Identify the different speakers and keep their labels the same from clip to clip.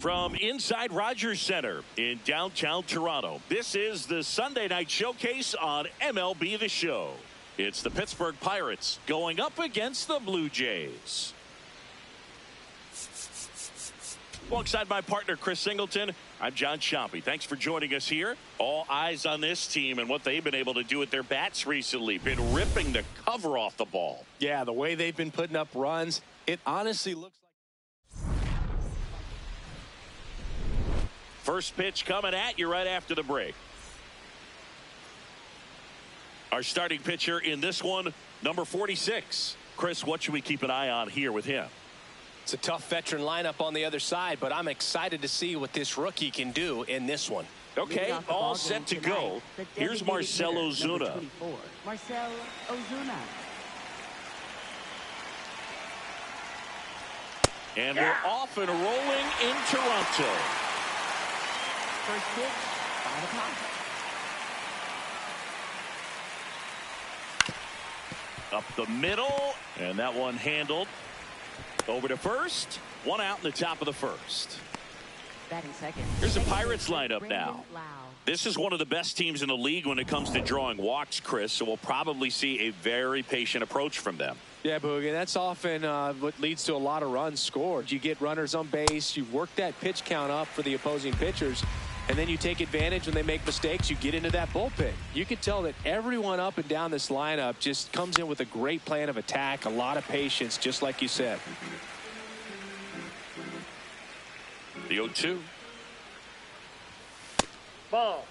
Speaker 1: From inside Rogers Center in downtown Toronto, this is the Sunday night showcase on MLB The Show. It's the Pittsburgh Pirates going up against the Blue Jays. Alongside my partner, Chris Singleton, I'm John Chompy. Thanks for joining us here. All eyes on this team and what they've been able to do with their bats recently. Been ripping the cover off the ball.
Speaker 2: Yeah, the way they've been putting up runs, it honestly looks like...
Speaker 1: First pitch coming at you right after the break. Our starting pitcher in this one, number 46. Chris, what should we keep an eye on here with him?
Speaker 2: It's a tough veteran lineup on the other side, but I'm excited to see what this rookie can do in this one.
Speaker 1: Okay, all set to go. Here's Marcell Ozuna.
Speaker 3: Marcell Ozuna.
Speaker 1: And we're off and rolling in Toronto.
Speaker 3: First pitch, 5 o'clock.
Speaker 1: Up the middle, and that one handled. Over to first. One out in the top of the first.
Speaker 3: Batting second.
Speaker 1: Here's the Pirates lineup now. This is one of the best teams in the league when it comes to drawing walks, Chris, so we'll probably see a very patient approach from them.
Speaker 2: Yeah, Boogie, that's often what leads to a lot of runs scored. You get runners on base, you work that pitch count up for the opposing pitchers, and then you take advantage when they make mistakes. You get into that bullpen. You can tell that everyone up and down this lineup just comes in with a great plan of attack, a lot of patience, just like you said.
Speaker 1: The 0-2.
Speaker 4: Ball.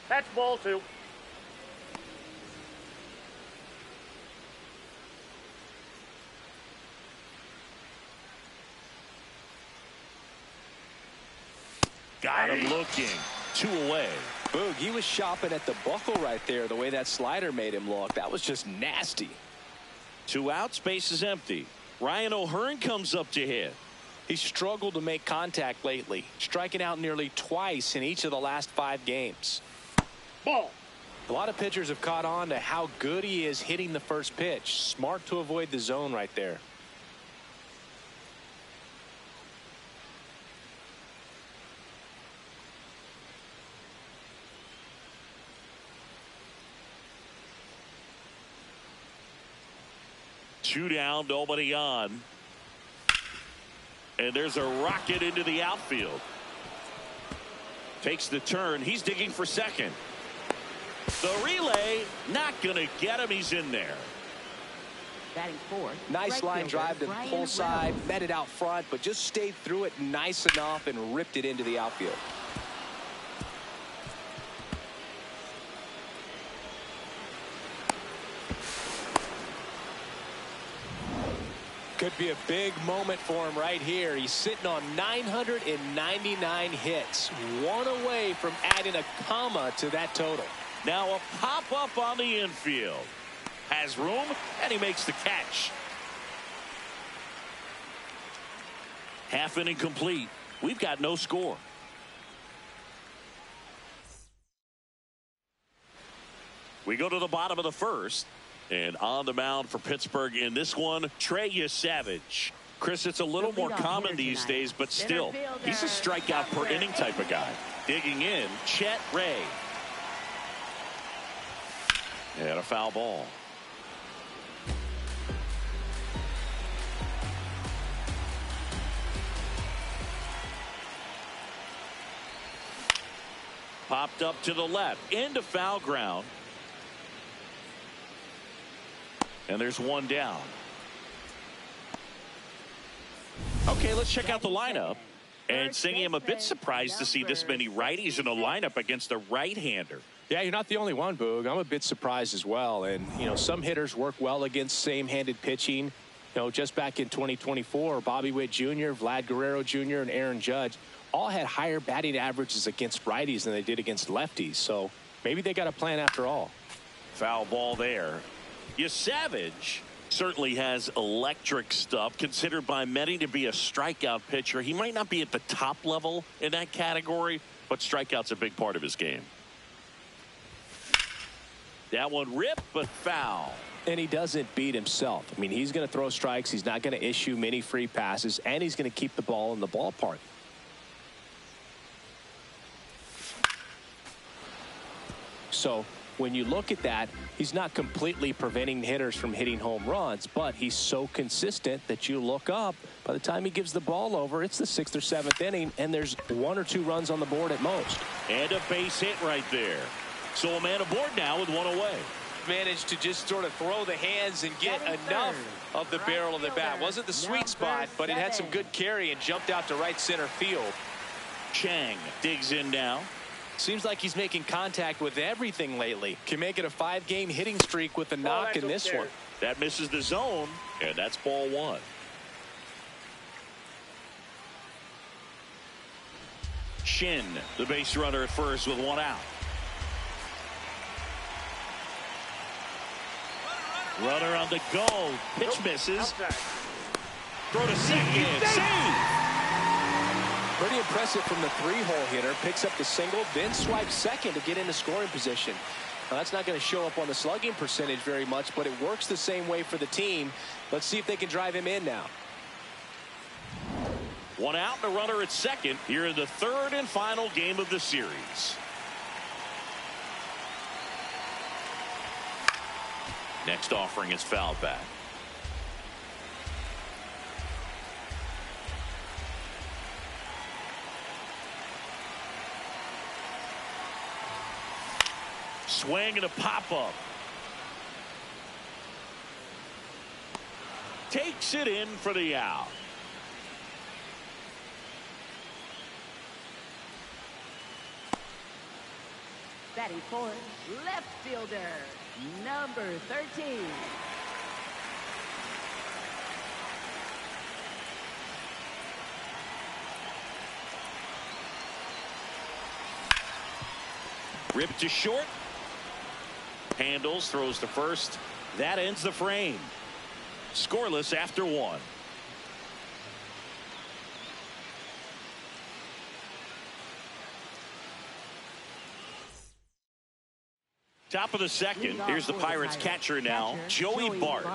Speaker 4: That's ball 2.
Speaker 1: Got him looking. 2 away.
Speaker 2: Boog, he was shopping at the buckle right there, the way that slider made him look. That was just nasty.
Speaker 1: 2 outs, base is empty. Ryan O'Hearn comes up to hit.
Speaker 2: He struggled to make contact lately, striking out nearly twice in each of the last 5 games.
Speaker 4: Ball.
Speaker 2: A lot of pitchers have caught on to how good he is hitting the first pitch. Smart to avoid the zone right there.
Speaker 1: Two down, nobody on. And there's a rocket into the outfield. Takes the turn. He's digging for second. The relay, not going to get him. He's in there.
Speaker 3: Batting fourth.
Speaker 2: Nice
Speaker 3: right
Speaker 2: line
Speaker 3: fielder,
Speaker 2: drive to the
Speaker 3: Brian
Speaker 2: pull side,
Speaker 3: Reynolds.
Speaker 2: met it out front, but just stayed through it nice enough and ripped it into the outfield. Could be a big moment for him right here. He's sitting on 999 hits, 1 away from adding a comma to that total.
Speaker 1: Now a pop-up on the infield. Has room, and he makes the catch. Half inning complete. We've got no score. We go to the bottom of the first. And on the mound for Pittsburgh in this one, Trey Yesavage. Chris, it's a little more common these days, but still, he's a strikeout per inning type of guy. Digging in, Chet Ray. And a foul ball. Popped up to the left, into foul ground. And there's 1 down. Okay, let's check out the lineup. And Singy, I'm a bit surprised to see this many righties in a lineup against a right-hander.
Speaker 2: Yeah, you're not the only one, Boog. I'm a bit surprised as well. And, you know, some hitters work well against same-handed pitching. You know, just back in 2024, Bobby Witt Jr., Vlad Guerrero Jr., and Aaron Judge all had higher batting averages against righties than they did against lefties. So maybe they got a plan after all.
Speaker 1: Foul ball there. Yesavage certainly has electric stuff, considered by many to be a strikeout pitcher. He might not be at the top level in that category, but strikeout's a big part of his game. That one ripped, but foul.
Speaker 2: And he doesn't beat himself. I mean, he's going to throw strikes. He's not going to issue many free passes, and he's going to keep the ball in the ballpark. So when you look at that, he's not completely preventing hitters from hitting home runs, but he's so consistent that you look up, by the time he gives the ball over, it's the 6th or 7th inning, and there's 1 or 2 runs on the board at most.
Speaker 1: And a base hit right there. So a man aboard now with 1 away.
Speaker 2: Managed to just sort of throw the hands and get enough of the barrel of the bat. Wasn't the sweet spot, but it had some good carry and jumped out to right center field.
Speaker 1: Chang digs in now.
Speaker 2: Seems like he's making contact with everything lately. Can make it a 5-game hitting streak with a knock in this one.
Speaker 1: That misses the zone, and that's ball 1. Shin, the base runner at first with 1 out. Runner on the go. Pitch misses. Throw to second. Save.
Speaker 2: Pretty impressive from the 3-hole hitter. Picks up the single, then swipes second to get into scoring position. Now, that's not going to show up on the slugging percentage very much, but it works the same way for the team. Let's see if they can drive him in now.
Speaker 1: One out and a runner at second here in the third and final game of the series. Next offering is fouled back. Swing and a pop-up. Takes it in for the out.
Speaker 3: Batting fourth, left fielder, number 13.
Speaker 1: Ripped to short. Handles, throws to first. That ends the frame. Scoreless after one. Top of the second. Here's the Pirates catcher now, Joey Bart.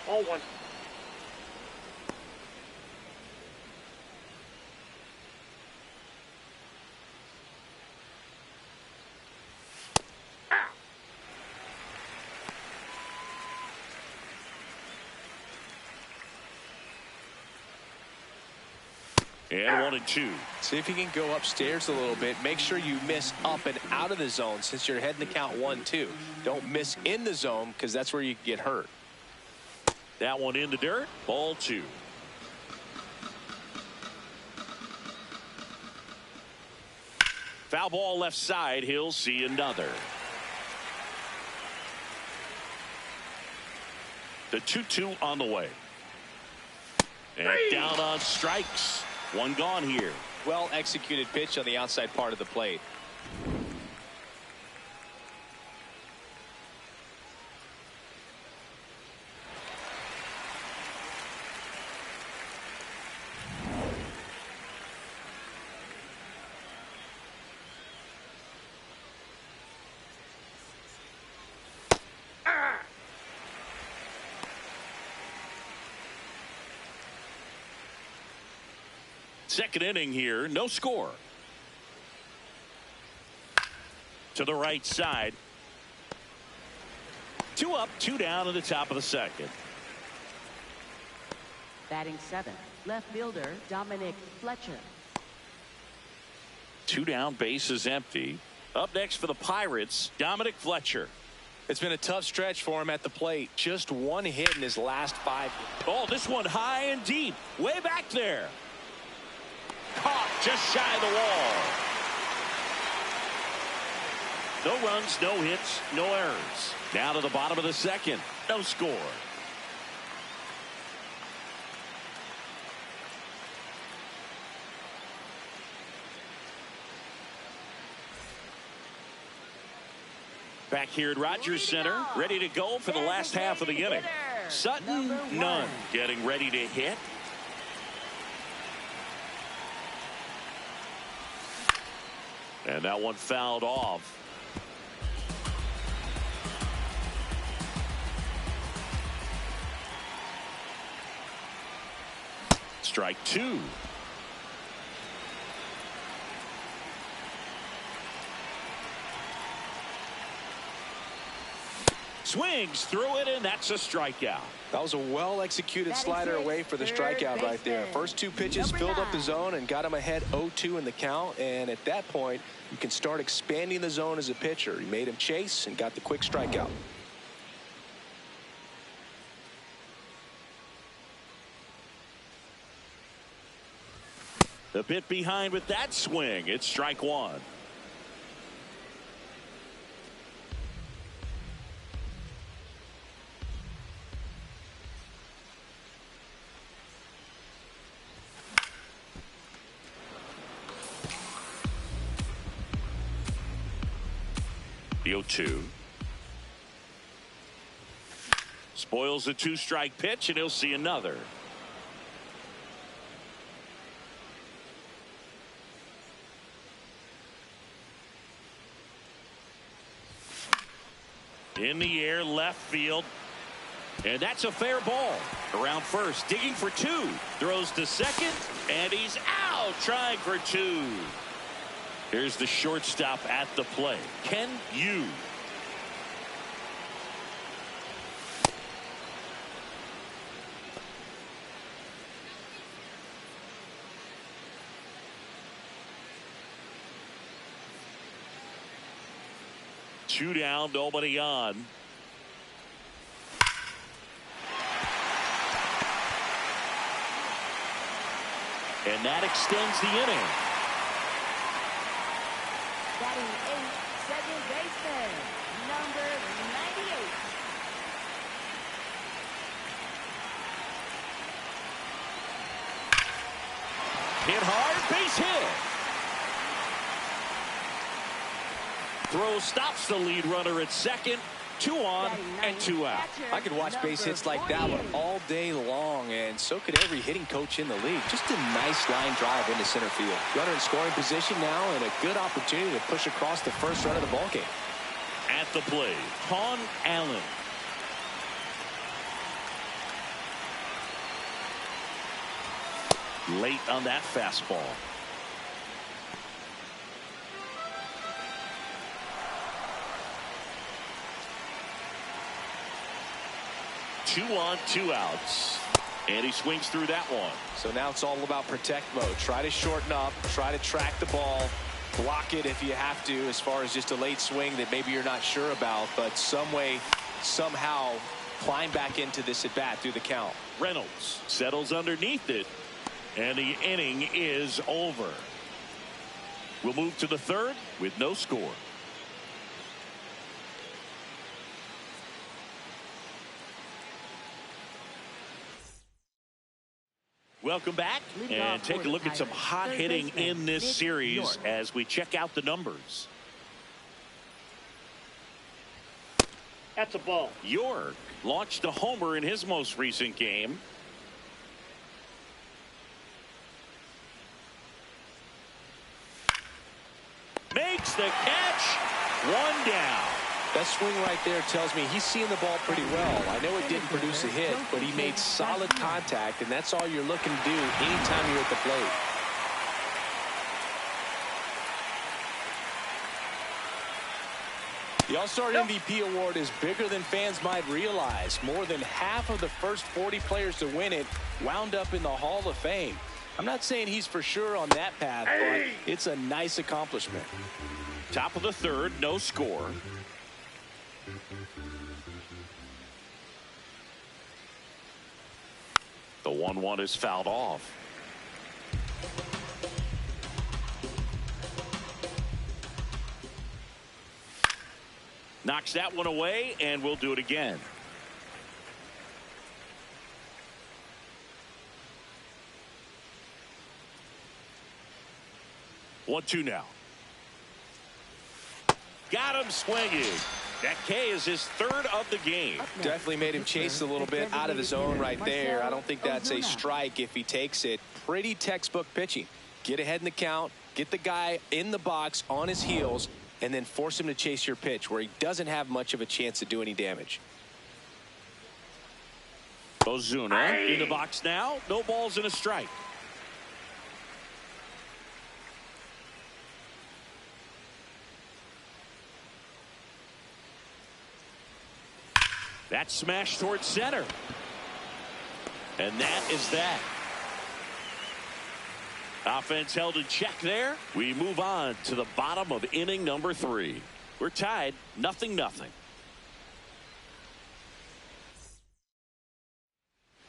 Speaker 4: 0-1.
Speaker 1: And 1-2.
Speaker 2: See if you can go upstairs a little bit. Make sure you miss up and out of the zone since you're heading to count 1-2. Don't miss in the zone because that's where you get hurt.
Speaker 1: That one in the dirt. Ball 2. Foul ball left side. He'll see another. The 2-2 on the way. And down on strikes. One gone here.
Speaker 2: Well executed pitch on the outside part of the plate.
Speaker 1: Second inning here, no score. To the right side. 2 up, 2 down at the top of the second.
Speaker 3: Batting seventh, left fielder, Dominic Fletcher.
Speaker 1: 2 down, base is empty. Up next for the Pirates, Dominic Fletcher.
Speaker 2: It's been a tough stretch for him at the plate. Just 1 hit in his last 5.
Speaker 1: Oh, this one high and deep, way back there. Caught just shy of the wall. No runs, no hits, no errors. Down to the bottom of the second. No score. Back here at Rogers Center, ready to go for the last half of the inning. Sutton, none. Getting ready to hit. And that one fouled off. Strike 2. Swings through it, and that's a strikeout.
Speaker 2: That was a well-executed slider away for the strikeout right there. First 2 pitches filled up the zone and got him ahead 0-2 in the count. And at that point, you can start expanding the zone as a pitcher. He made him chase and got the quick strikeout.
Speaker 1: A bit behind with that swing. It's strike 1. The 0-2. Spoils a 2-strike pitch, and he'll see another. In the air, left field. And that's a fair ball. Around first, digging for two. Throws to second, and he's out, trying for two. Here's the shortstop at the plate, Ken Yu. Two down, nobody on. And that extends the inning.
Speaker 3: Batting eighth, second baseman, number 98.
Speaker 1: Hit hard, base hit. Throw stops the lead runner at second. 2 on and 2 out.
Speaker 2: I could watch base hits like that one all day long, and so could every hitting coach in the league. Just a nice line drive into center field. Runner in scoring position now, and a good opportunity to push across the first run of the ballgame.
Speaker 1: At the plate, Con Allen. Late on that fastball. Two on, 2 outs. And he swings through that one.
Speaker 2: So now it's all about protect mode. Try to shorten up, try to track the ball, block it if you have to, as far as just a late swing that maybe you're not sure about, but some way, somehow climb back into this at bat through the count.
Speaker 1: Reynolds settles underneath it, and the inning is over. We'll move to the third with no score. Welcome back, and take a look at some hot hitting in this series as we check out the numbers.
Speaker 4: That's a ball.
Speaker 1: York launched a homer in his most recent game. Makes the catch. 1 down.
Speaker 2: That swing right there tells me he's seeing the ball pretty well. I know it didn't produce a hit, but he made solid contact, and that's all you're looking to do anytime you're at the plate. The All-Star MVP award is bigger than fans might realize. More than half of the first 40 players to win it wound up in the Hall of Fame. I'm not saying he's for sure on that path, but it's a nice accomplishment.
Speaker 1: Top of the third, no score. The 1-1 is fouled off. Knocks that one away, and we'll do it again. One, 2 now. Got him swinging. That K is his third of the game.
Speaker 2: Definitely made him chase a little bit out of his zone right there. I don't think that's a strike if he takes it. Pretty textbook pitching. Get ahead in the count, get the guy in the box on his heels, and then force him to chase your pitch where he doesn't have much of a chance to do any damage.
Speaker 1: Ozuna in the box now. No balls and a strike. That smash towards center. And that is that. Offense held in check there. We move on to the bottom of inning number 3. We're tied 0-0.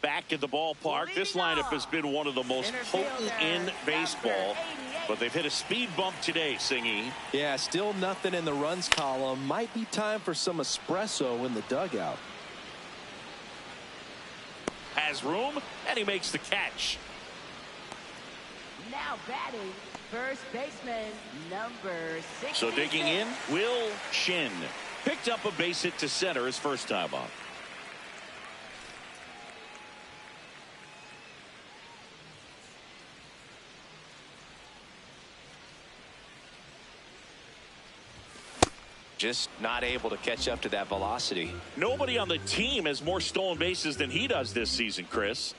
Speaker 1: Back at the ballpark, this lineup has been one of the most potent in baseball, but they've hit a speed bump today, Singy.
Speaker 2: Yeah, still nothing in the runs column. Might be time for some espresso in the dugout.
Speaker 1: Has room, and he makes the catch.
Speaker 3: Now batting, first baseman, number 6.
Speaker 1: So digging in, Will Shin. Picked up a base hit to center his first time up.
Speaker 2: Just not able to catch up to that velocity.
Speaker 1: Nobody on the team has more stolen bases than he does this season, Chris.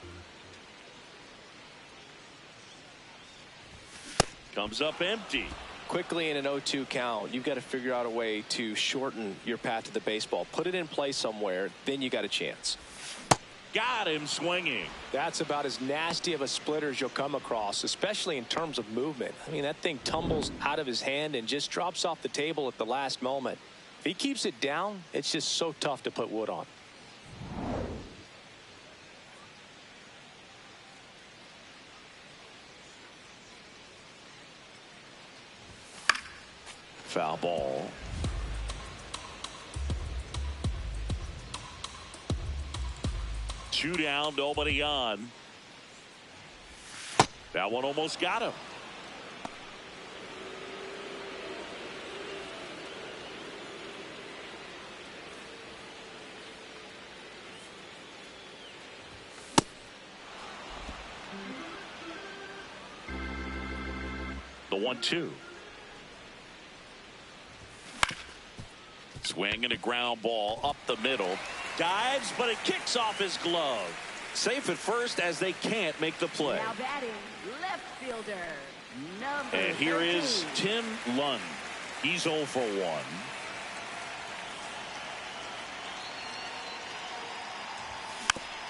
Speaker 1: Comes up empty.
Speaker 2: Quickly in an 0-2 count, you've got to figure out a way to shorten your path to the baseball. Put it in play somewhere, then you got a chance.
Speaker 1: Got him swinging.
Speaker 2: That's about as nasty of a splitter as you'll come across, especially in terms of movement. I mean, that thing tumbles out of his hand and just drops off the table at the last moment. If he keeps it down, it's just so tough to put wood on.
Speaker 1: Foul ball. Two down, nobody on. That one almost got him. The 1-2. Swing and a ground ball up the middle. Dives, but it kicks off his glove. Safe at first as they can't make the play.
Speaker 3: Now batting, left fielder, number
Speaker 1: And here
Speaker 3: 13.
Speaker 1: is Tim Lund. He's 0 for 1.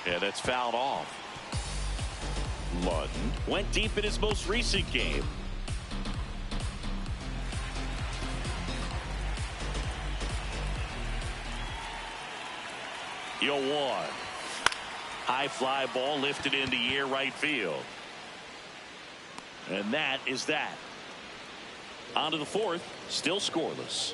Speaker 1: Yeah, that's fouled off. Lund went deep in his most recent game. Yo, 1. High fly ball lifted in the air right field. And that is that. On to the 4th, still scoreless.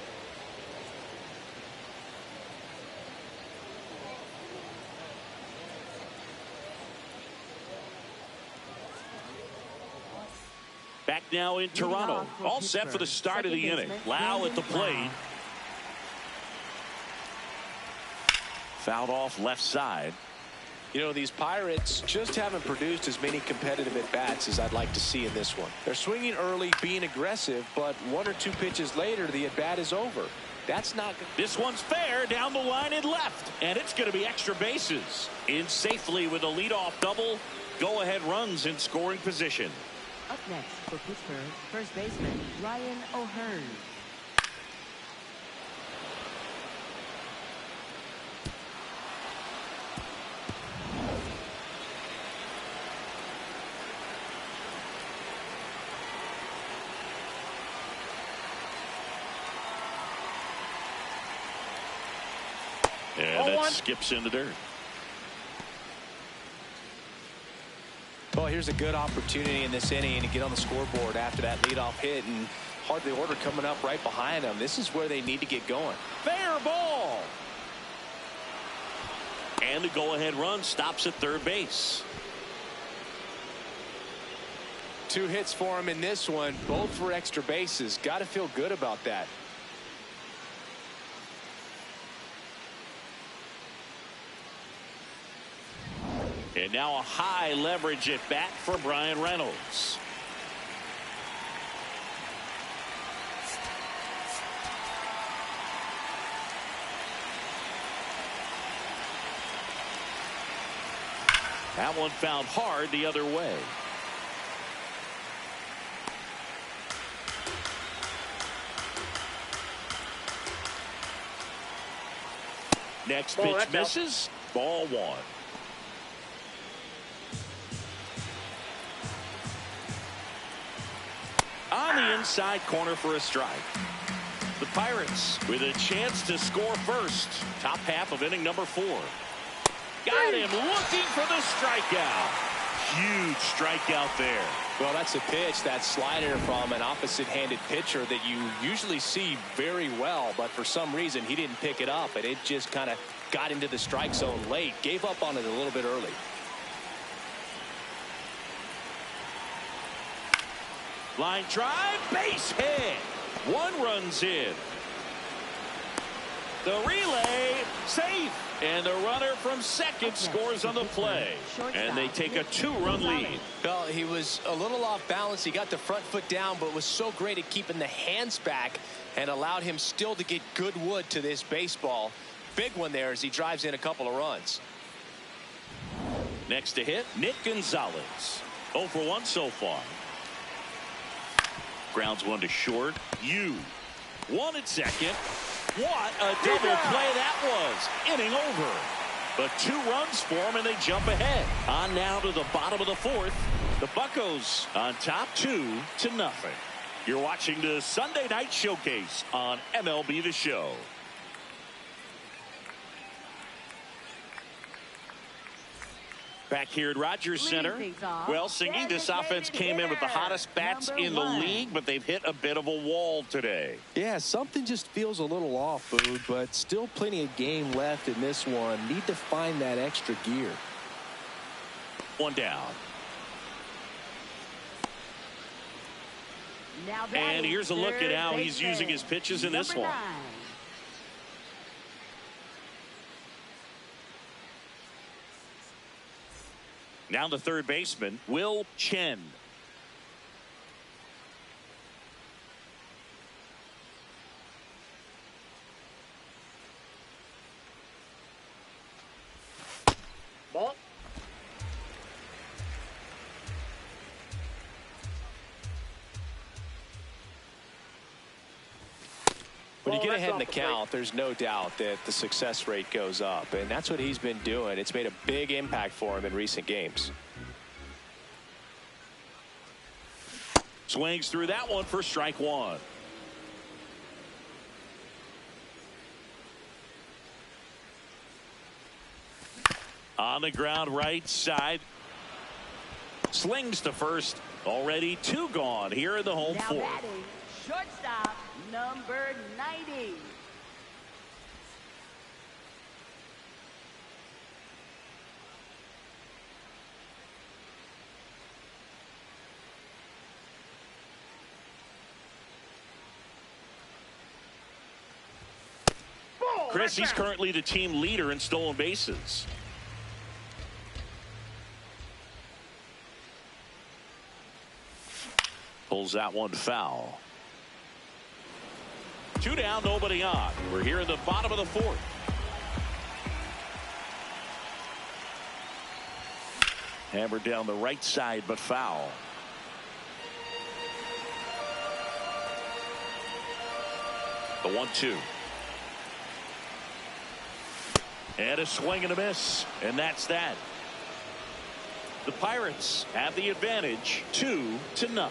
Speaker 1: Back now in Toronto. All set for the start of the inning. Lau at the plate. Fouled off left side.
Speaker 2: You know, these Pirates just haven't produced as many competitive at-bats as I'd like to see in this one. They're swinging early, being aggressive, but 1 or 2 pitches later, the at-bat is over. That's not good.
Speaker 1: This one's fair down the line and left. And it's going to be extra bases. In safely with a leadoff double. Go-ahead runs in scoring position.
Speaker 3: Up next for Pittsburgh, first baseman Ryan O'Hearn.
Speaker 1: And that skips in the dirt.
Speaker 2: Well, here's a good opportunity in this inning to get on the scoreboard after that leadoff hit, and hardly order coming up right behind them. This is where they need to get going.
Speaker 1: Fair ball. And the go-ahead run stops at third base.
Speaker 2: 2 hits for him in this one, both for extra bases. Got to feel good about that.
Speaker 1: And now a high leverage at bat for Brian Reynolds. That one fouled hard the other way. Next pitch misses. Ball 1. On the inside corner for a strike. The Pirates with a chance to score first. Top half of inning number 4. Got him looking for the strikeout. Huge strikeout there.
Speaker 2: Well, that's a pitch, that slider from an opposite-handed pitcher that you usually see very well, but for some reason he didn't pick it up, and it just kind of got into the strike zone late. Gave up on it a little bit early.
Speaker 1: Line drive, base hit. 1 run's in. The relay, safe. And the runner from second scores on the play. And they take a 2-run lead.
Speaker 2: Well, he was a little off balance. He got the front foot down, but was so great at keeping the hands back and allowed him still to get good wood to this baseball. Big one there as he drives in a couple of runs.
Speaker 1: Next to hit, Nick Gonzalez. 0 for 1 so far. Grounds one to short. One at second. What a double play that was. Inning over. But 2 runs for him, and they jump ahead. On now to the bottom of the 4th. The Buccos on top 2-0. You're watching the Sunday Night Showcase on MLB The Show. Back here at Rogers Center. Well, Singy, this offense came in with the hottest bats in the league, but they've hit a bit of a wall today.
Speaker 2: Yeah, something just feels a little off, Boog, but still plenty of game left in this one. Need to find that extra gear.
Speaker 1: 1 down. And here's a look at how he's using his pitches in this one. Now the third baseman, Will Chen.
Speaker 4: Ball.
Speaker 2: When you get ahead in the count, there's no doubt that the success rate goes up, and that's what he's been doing. It's made a big impact for him in recent games.
Speaker 1: Swings through that one for strike 1. On the ground right side. Slings to first. Already 2 gone here in the home 4th.
Speaker 3: Shortstop, number 90.
Speaker 1: Chris, he's currently the team leader in stolen bases. Pulls that one foul. 2 down, nobody on. We're here in the bottom of the 4th. Hammered down the right side, but foul. The 1-2. And a swing and a miss. And that's that. The Pirates have the advantage 2-0.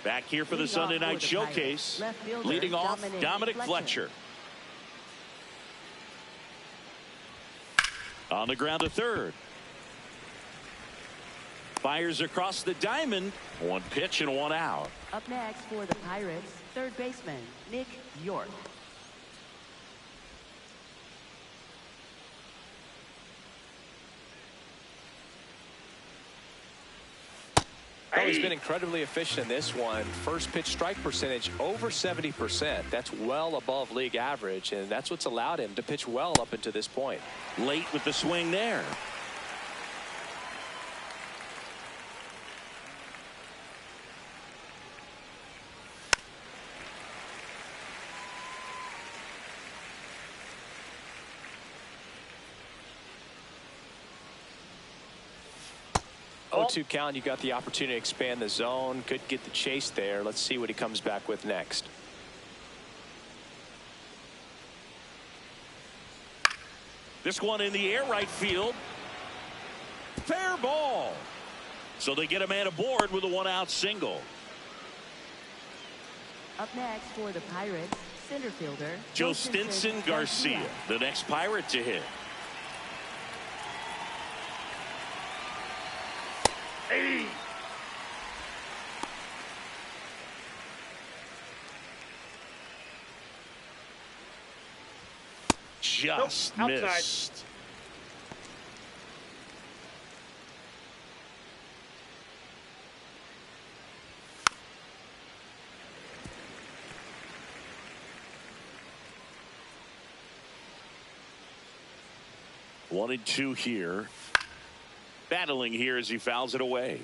Speaker 1: Back here for the Sunday Night Showcase. Leading off, Dominic Fletcher. On the ground to third. Fires across the diamond. 1 pitch and 1 out.
Speaker 3: Up next for the Pirates, third baseman, Nick York.
Speaker 2: Oh, he's been incredibly efficient in this one. First pitch strike percentage over 70%. That's well above league average, and that's what's allowed him to pitch well up until this point.
Speaker 1: Late with the swing there.
Speaker 2: Oh, 0-2 count. You got the opportunity to expand the zone. Could get the chase there. Let's see what he comes back with next.
Speaker 1: This one in the air right field. Fair ball. So they get a man aboard with a 1-out single.
Speaker 3: Up next for the Pirates, center fielder
Speaker 1: Joe Stinson Garcia, the next Pirate to hit.
Speaker 4: Hey.
Speaker 1: Just
Speaker 4: nope,
Speaker 1: missed. One and two here. Battling here as he fouls it away.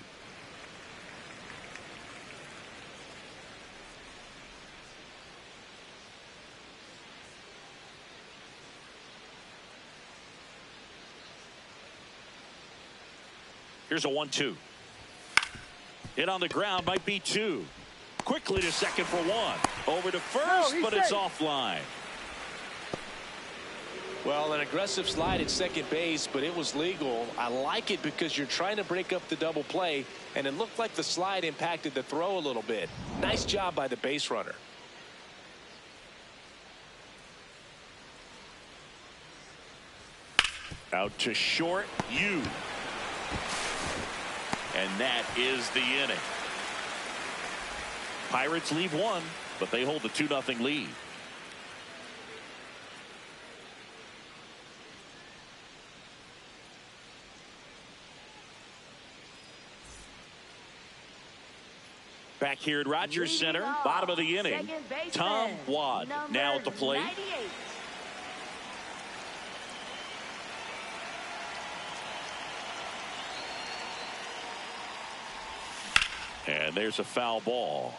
Speaker 1: Here's a 1-2. Hit on the ground, might be 2. Quickly to second for 1. Over to first, but it's offline.
Speaker 2: Well, an aggressive slide at second base, but it was legal. I like it because you're trying to break up the double play, and it looked like the slide impacted the throw a little bit. Nice job by the base runner.
Speaker 1: Out to short, and that is the inning. Pirates leave 1, but they hold the 2-0 lead. Back here at Rogers Center, bottom of the inning, Tom Wad now at the plate.
Speaker 3: 98.
Speaker 1: And there's a foul ball.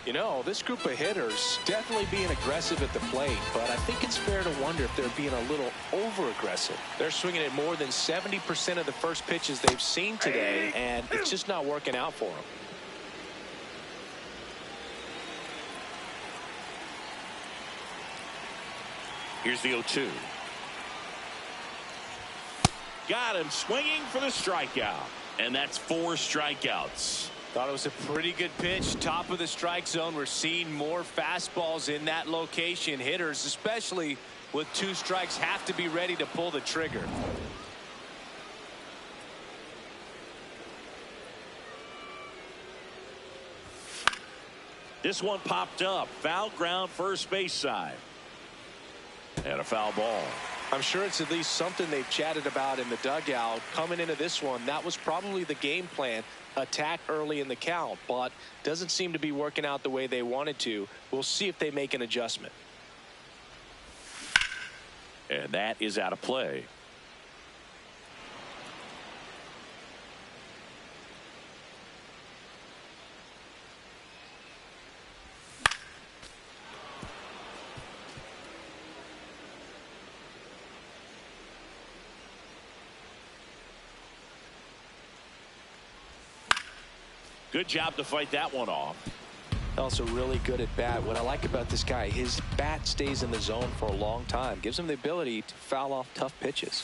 Speaker 2: You know, this group of hitters definitely being aggressive at the plate, but I think it's fair to wonder if they're being a little over-aggressive. They're swinging at more than 70% of the first pitches they've seen today, and it's just not working out for them.
Speaker 1: Here's the 0-2. Got him swinging for the strikeout. And that's 4 strikeouts.
Speaker 2: Thought it was a pretty good pitch. Top of the strike zone. We're seeing more fastballs in that location. Hitters, especially with 2 strikes, have to be ready to pull the trigger.
Speaker 1: This one popped up. Foul ground first base side. And a foul ball.
Speaker 2: I'm sure it's at least something they've chatted about in the dugout. Coming into this one, that was probably the game plan. Attack early in the count, but doesn't seem to be working out the way they wanted to. We'll see if they make an adjustment.
Speaker 1: And that is out of play. Good job to fight that one off.
Speaker 2: Also really good at bat. What I like about this guy, his bat stays in the zone for a long time. Gives him the ability to foul off tough pitches.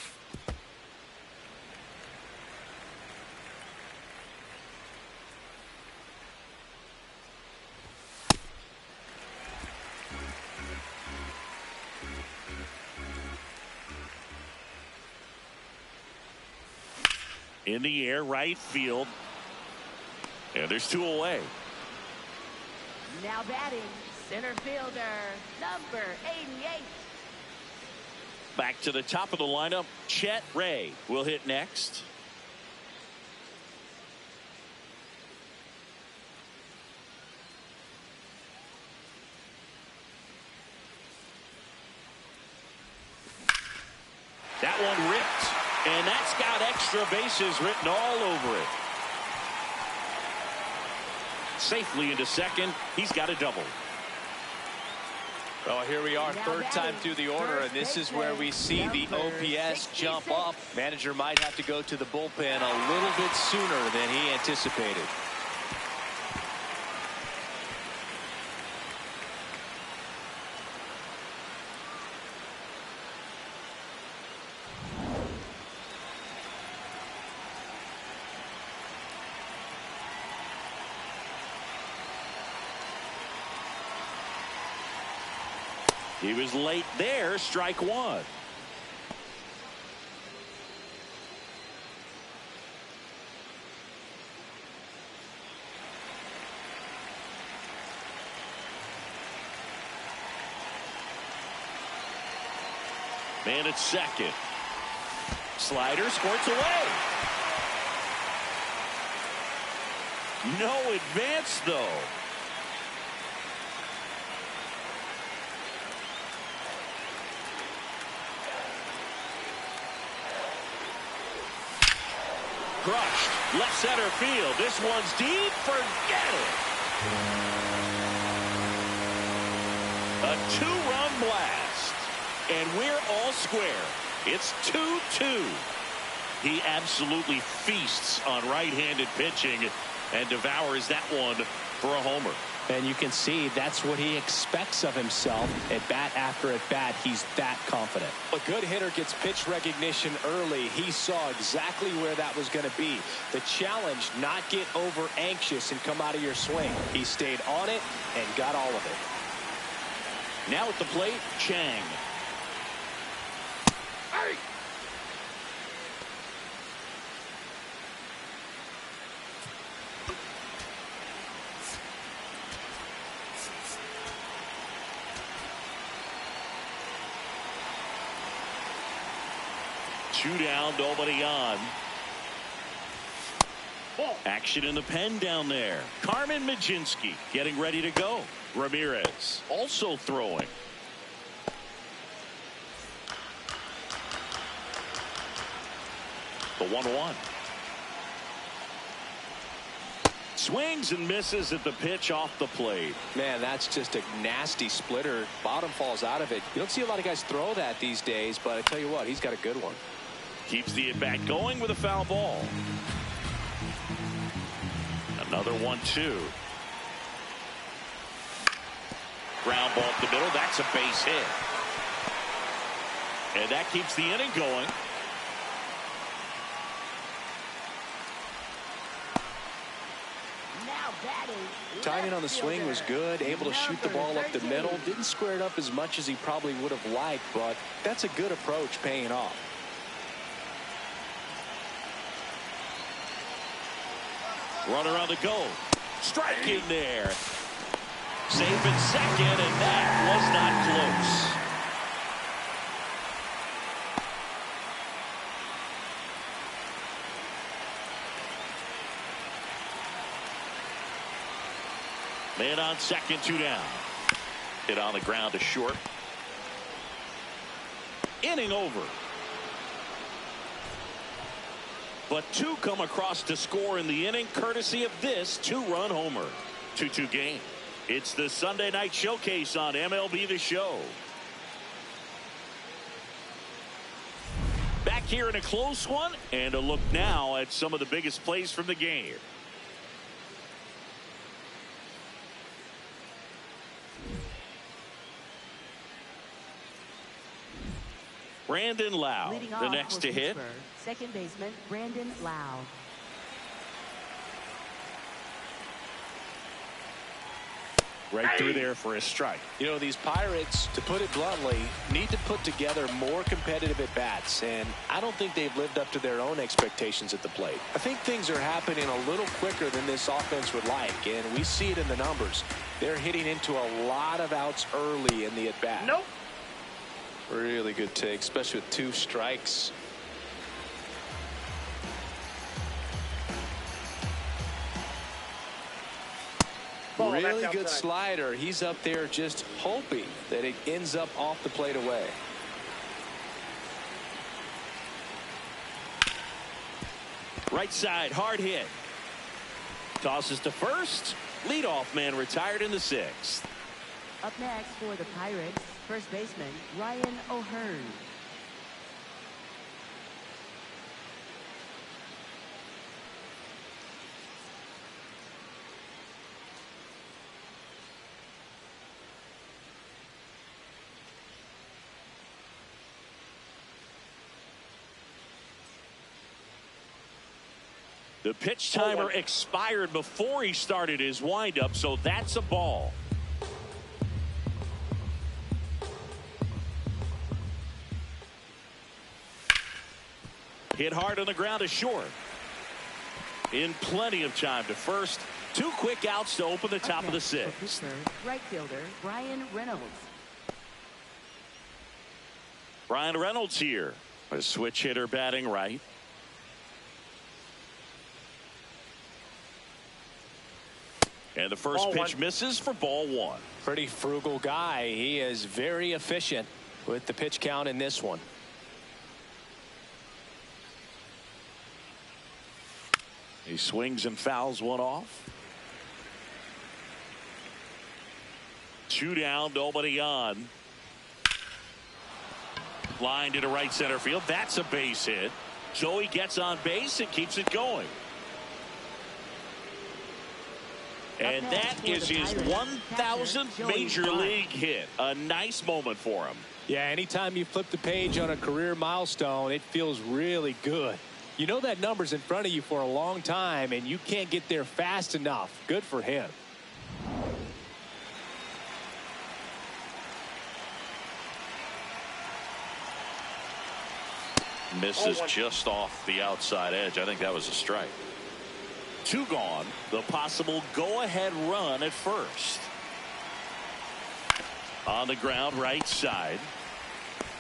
Speaker 1: In the air, right field. And there's 2 away.
Speaker 3: Now batting, center fielder, number 88.
Speaker 1: Back to the top of the lineup, Chet Ray will hit next. That one ripped, and that's got extra bases written all over it. Safely into second. He's got a double.
Speaker 2: Well, here we are, third time through the order, and this is where we see the OPS jump up. Manager might have to go to the bullpen a little bit sooner than he anticipated.
Speaker 1: He was late there, strike 1. Man at second. Slider squirts away. No advance, though. Crushed. Left center field. This one's deep. Forget it. A 2-run blast. And we're all square. It's 2-2. He absolutely feasts on right-handed pitching and devours that one for a homer.
Speaker 2: And you can see that's what he expects of himself at bat after at bat. He's that confident. A good hitter gets pitch recognition early. He saw exactly where that was going to be. The challenge, not get over anxious and come out of your swing. He stayed on it and got all of it.
Speaker 1: Now at the plate, Chang.
Speaker 4: Hey!
Speaker 1: Two down, nobody on. Action in the pen down there. Carmen Majinski getting ready to go. Ramirez also throwing. The 1-1. Swings and misses at the pitch off the plate.
Speaker 2: Man, that's just a nasty splitter. Bottom falls out of it. You don't see a lot of guys throw that these days, but I tell you what, he's got a good one.
Speaker 1: Keeps the at-bat going with a foul ball. Another 1-2. Ground ball up the middle. That's a base hit. And that keeps the inning going.
Speaker 2: Timing on the swing was good, able to shoot the ball up the middle. Didn't square it up as much as he probably would have liked, but that's a good approach, paying off.
Speaker 1: Runner on the go. Strike in there. Safe in second, and that was not close. Man on second, 2 down. Hit on the ground to short. Inning over. But 2 come across to score in the inning, courtesy of this 2-run homer. 2-2 game. It's the Sunday night showcase on MLB The Show. Back here in a close one, and a look now at some of the biggest plays from the game. Brandon Lau, the next to hit.
Speaker 3: Second baseman Brandon Lau.
Speaker 1: Right through there for a strike.
Speaker 2: You know, these Pirates, to put it bluntly, need to put together more competitive at-bats, and I don't think they've lived up to their own expectations at the plate. I think things are happening a little quicker than this offense would like, and we see it in the numbers. They're hitting into a lot of outs early in the at-bat.
Speaker 4: Nope.
Speaker 2: Really good take, especially with 2 strikes. Really good slider. He's up there just hoping that it ends up off the plate away.
Speaker 1: Right side, hard hit. Tosses to first. Leadoff man retired in the 6th.
Speaker 3: Up next for the Pirates, first baseman Ryan O'Hearn.
Speaker 1: The pitch timer expired before he started his windup, so that's a ball. Hit hard on the ground to short. In plenty of time to first. 2 quick outs to open the top of the 6th.
Speaker 3: Right fielder Brian Reynolds.
Speaker 1: Brian Reynolds here. A switch hitter batting right. And the first pitch misses for ball 1.
Speaker 2: Pretty frugal guy. He is very efficient with the pitch count in this one.
Speaker 1: He swings and fouls one off. 2 down, nobody on. Line to right center field. That's a base hit. So he gets on base and keeps it going. And that is his 1,000th major league hit. A nice moment for him.
Speaker 2: Yeah, anytime you flip the page on a career milestone, it feels really good. You know that number's in front of you for a long time, and you can't get there fast enough. Good for him.
Speaker 1: Misses just off the outside edge. I think that was a strike. 2 gone. The possible go-ahead run at first. On the ground, right side.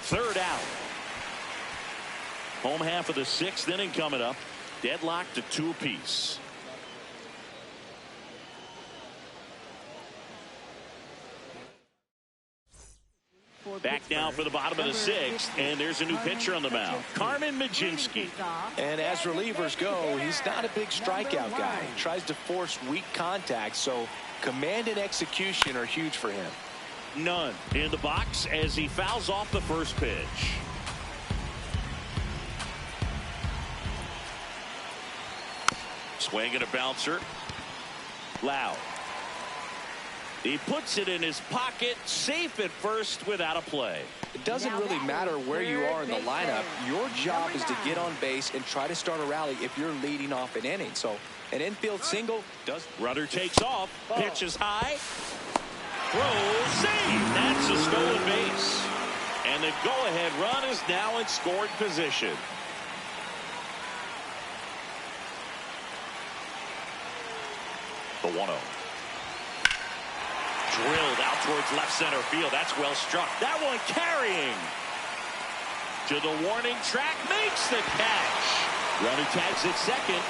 Speaker 1: 3rd out. Home half of the 6th inning coming up. Deadlocked to 2 apiece. Back now for the bottom of the 6th, and there's a new pitcher on the mound, Carmen Majinski.
Speaker 2: And as relievers go, he's not a big strikeout guy. He tries to force weak contact, so command and execution are huge for him.
Speaker 1: None in the box as he fouls off the first pitch. Swing and a bouncer. Loud. He puts it in his pocket, safe at first without a play.
Speaker 2: It doesn't really matter where you are in the lineup. Your job is to get on base and try to start a rally if you're leading off an inning. So an infield single does.
Speaker 1: Runner takes off, pitches high, throws, save. That's a stolen base. And the go-ahead run is now in scoring position. The 1-0. Drilled out towards left center field. That's well struck. That one carrying to the warning track, makes the catch. Runner tags at second.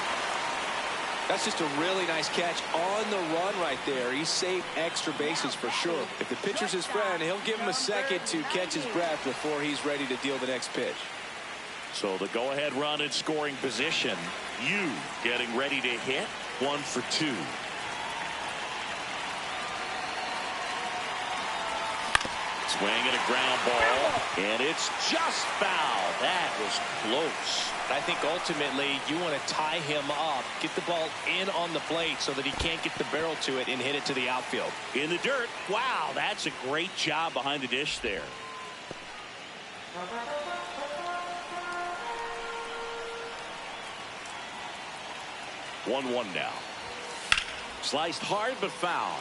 Speaker 2: That's just a really nice catch on the run right there. He saved extra bases for sure. If the pitcher's his friend, he'll give him a second to catch his breath before he's ready to deal the next pitch.
Speaker 1: So the go-ahead run in scoring position. You getting ready to hit. 1 for 2. Swing and a ground ball, and it's just foul. That was close.
Speaker 2: I think ultimately you want to tie him up, get the ball in on the plate so that he can't get the barrel to it and hit it to the outfield.
Speaker 1: In the dirt. Wow, that's a great job behind the dish there. One now. Sliced hard but foul.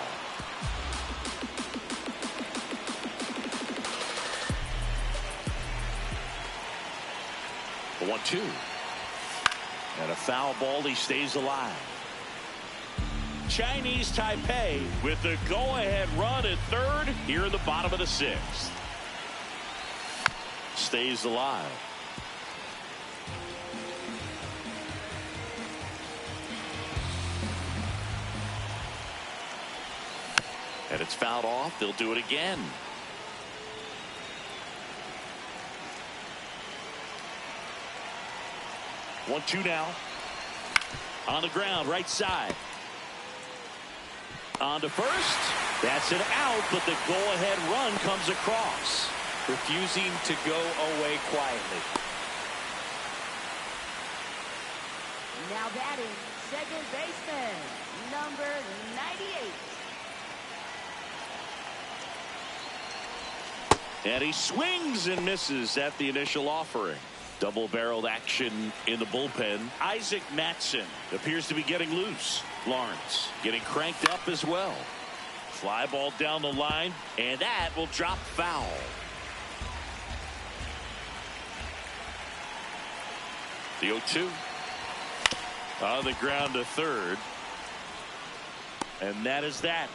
Speaker 1: The 1-2. And a foul ball. He stays alive. Chinese Taipei with the go-ahead run at third here in the bottom of the 6th. Stays alive. And it's fouled off. They'll do it again. One-two now. On the ground, right side. On to first. That's an out, but the go-ahead run comes across.
Speaker 2: Refusing to go away quietly.
Speaker 3: Now batting, second baseman, number 98.
Speaker 1: And he swings and misses at the initial offering. Double-barreled action in the bullpen. Isaac Matson appears to be getting loose. Lawrence getting cranked up as well. Fly ball down the line, and that will drop foul. The 0-2. On the ground to third. And that is that.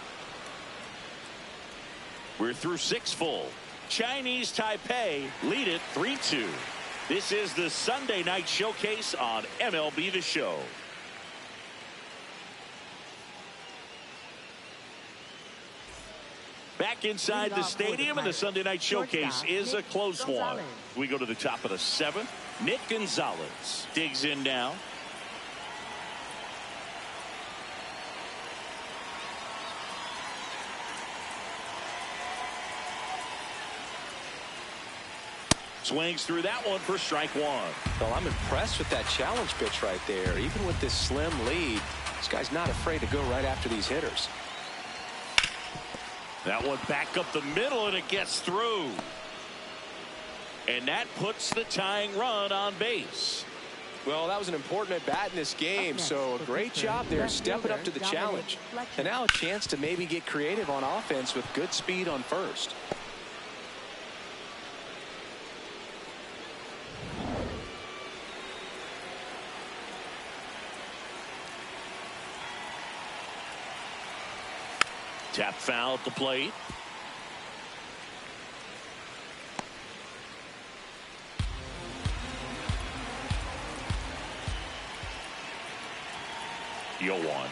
Speaker 1: We're through 6 full. Chinese Taipei lead it 3-2. This is the Sunday night showcase on MLB The Show. Back inside the stadium, and the Sunday night showcase is a close one. We go to the top of the 7th. Nick Gonzalez digs in now. Swings through that one for strike one.
Speaker 2: Well, I'm impressed with that challenge pitch right there. Even with this slim lead, this guy's not afraid to go right after these hitters.
Speaker 1: That one back up the middle, and it gets through. And that puts the tying run on base.
Speaker 2: Well, that was an important at-bat in this game, so a great job there stepping up to the challenge. And now a chance to maybe get creative on offense with good speed on first.
Speaker 1: Tap foul at the plate. Yo one.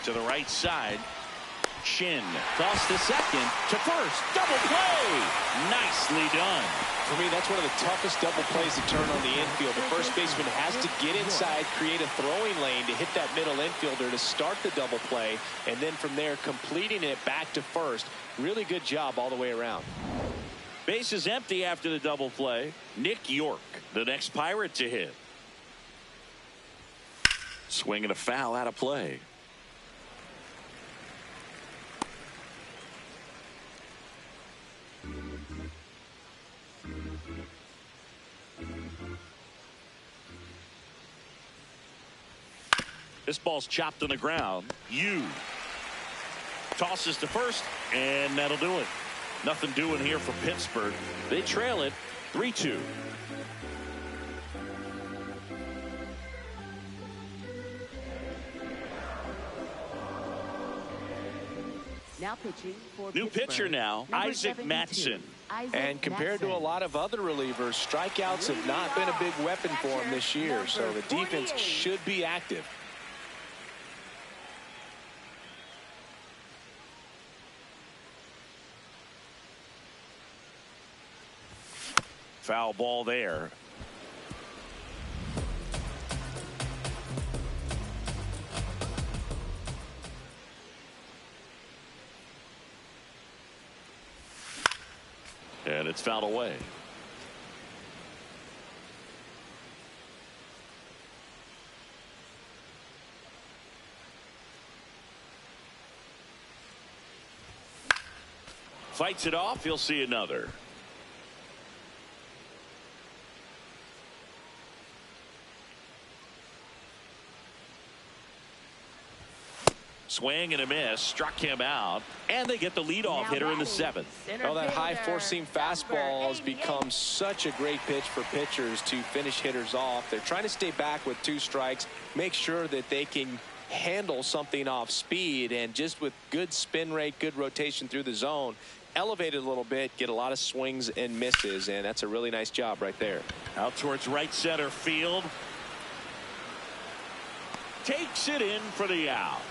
Speaker 1: To the right side. Shin. Toss to second. To first. Double play. Nicely done.
Speaker 2: For me, that's one of the toughest double plays to turn on the infield. The first baseman has to get inside, create a throwing lane to hit that middle infielder to start the double play, and then from there completing it back to first. Really good job all the way around.
Speaker 1: Base is empty after the double play. Nick York, the next Pirate to hit. Swinging a foul out of play. This ball's chopped on the ground. Tosses to first, and that'll do it. Nothing doing here for Pittsburgh. They trail it 3-2.
Speaker 3: Now pitching for
Speaker 1: New pitcher now,
Speaker 3: Number
Speaker 1: Isaac
Speaker 3: 72,
Speaker 1: Mattson.
Speaker 2: And compared to a lot of other relievers, strikeouts have not been a big weapon for him this year, so the defense should be active.
Speaker 1: Foul ball there. And it's fouled away. Fights it off. He'll see another. Swing and a miss, struck him out, and they get the leadoff hitter in the seventh.
Speaker 2: Oh, that high four-seam fastball has become such a great pitch for pitchers to finish hitters off. They're trying to stay back with 2 strikes, make sure that they can handle something off speed, and just with good spin rate, good rotation through the zone, elevate it a little bit, get a lot of swings and misses, and that's a really nice job right there.
Speaker 1: Out towards right center field. Takes it in for the out.